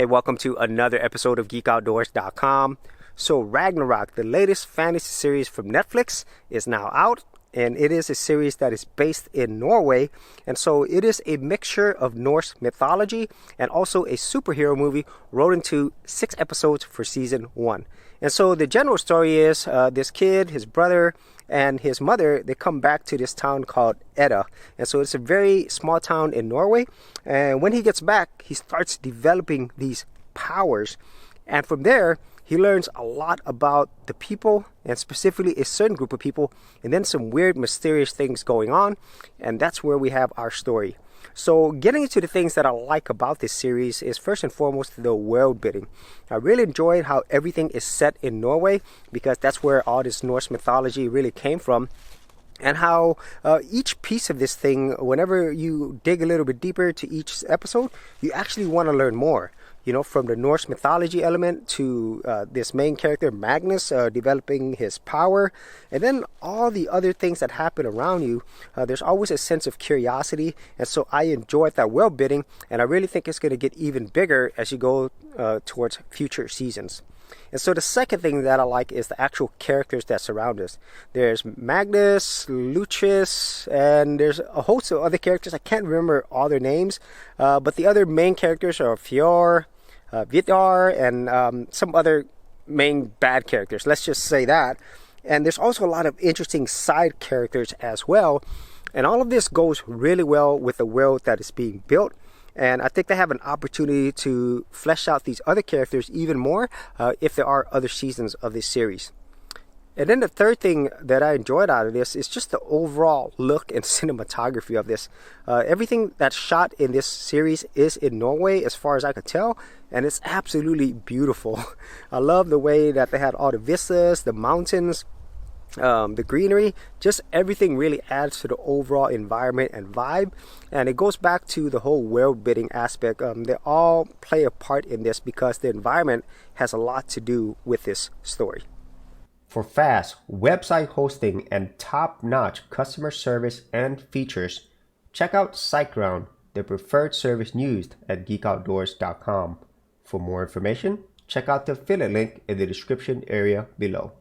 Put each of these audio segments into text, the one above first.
Hey, welcome to another episode of GeekOutdoors.com. So Ragnarok, the latest fantasy series from Netflix, is now out, and it is a series that is based in Norway, and so it is a mixture of Norse mythology and also a superhero movie rolled into 6 episodes for season 1. And so the general story is this kid, his brother, and his mother, they come back to this town called Edda. And so it's a very small town in Norway. And when he gets back, he starts developing these powers. And from there, he learns a lot about the people, and specifically a certain group of people, and then some weird, mysterious things going on. And that's where we have our story. So getting into the things that I like about this series is first and foremost the world building. I really enjoyed how everything is set in Norway, because that's where all this Norse mythology really came from. And how each piece of this thing, whenever you dig a little bit deeper to each episode, you actually want to learn more. You know, from the Norse mythology element to this main character, Magnus, developing his power. And then all the other things that happen around you. There's always a sense of curiosity. And so I enjoyed that world building. And I really think it's going to get even bigger as you go towards future seasons. And so the second thing that I like is the actual characters that surround us. There's Magnus, Lucius, and there's a host of other characters. I can't remember all their names, but the other main characters are Fjord, Vidar, and some other main bad characters. Let's just say that. And there's also a lot of interesting side characters as well. And all of this goes really well with the world that is being built. And I think they have an opportunity to flesh out these other characters even more if there are other seasons of this series. And then the third thing that I enjoyed out of this is just the overall look and cinematography of this. Everything that's shot in this series is in Norway, as far as I could tell, and it's absolutely beautiful. I love the way that they had all the vistas, the mountains, the greenery. Just everything really adds to the overall environment and vibe, and it goes back to the whole world building aspect. They all play a part in this because the environment has a lot to do with this story. For fast website hosting and top-notch customer service and features, check out Siteground, the preferred service used at GeekOutdoors.com. For more information, check out the affiliate link in the description area below.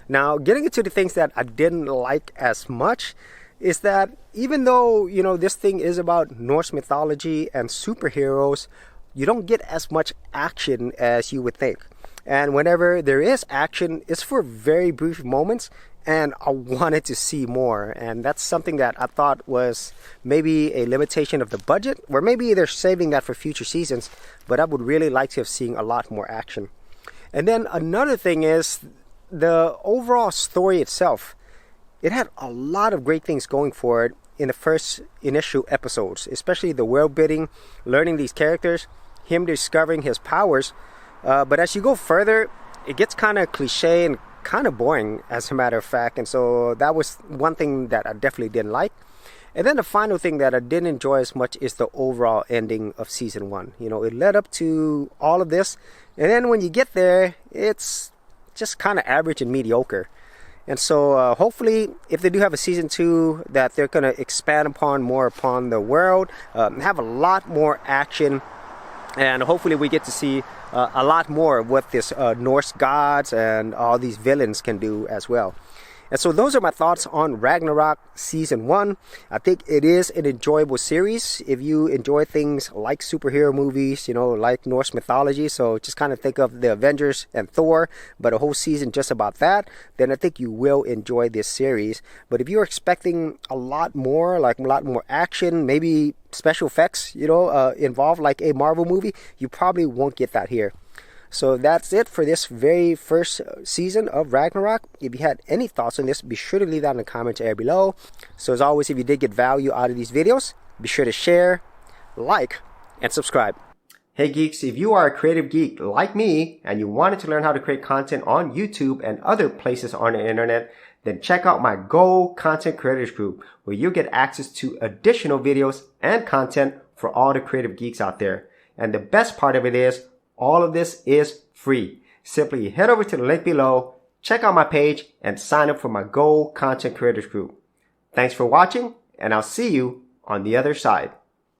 Now, getting into the things that I didn't like as much is that even though, you know, this thing is about Norse mythology and superheroes, you don't get as much action as you would think. And whenever there is action, it's for very brief moments, and I wanted to see more. And that's something that I thought was maybe a limitation of the budget, or maybe they're saving that for future seasons, but I would really like to have seen a lot more action. And then another thing is the overall story itself. It had a lot of great things going for it in the first initial episodes, especially the world building, learning these characters, him discovering his powers. But as you go further, it gets kind of cliche and kind of boring, as a matter of fact. And so that was one thing that I definitely didn't like. And then the final thing that I didn't enjoy as much is the overall ending of season 1. You know, it led up to all of this, and then when you get there, it's just kind of average and mediocre. And so hopefully, if they do have a season 2, that they're going to expand more upon the world, have a lot more action, and hopefully we get to see a lot more of what this Norse gods and all these villains can do as well. And so those are my thoughts on Ragnarok Season 1. I think it is an enjoyable series if you enjoy things like superhero movies, you know, like Norse mythology. So just kind of think of the Avengers and Thor, but a whole season just about that, then I think you will enjoy this series. But if you're expecting a lot more, like a lot more action, maybe special effects, you know, involved like a Marvel movie, you probably won't get that here. So that's it for this very first season of Ragnarok. If you had any thoughts on this, be sure to leave that in the comments area below. So as always, if you did get value out of these videos, be sure to share, like, and subscribe. Hey geeks, if you are a creative geek like me and you wanted to learn how to create content on YouTube and other places on the internet, then check out my Go Content Creators group, where you'll get access to additional videos and content for all the creative geeks out there. And the best part of it is, all of this is free. Simply head over to the link below, check out my page, and sign up for my Go Content Creators group. Thanks for watching, and I'll see you on the other side.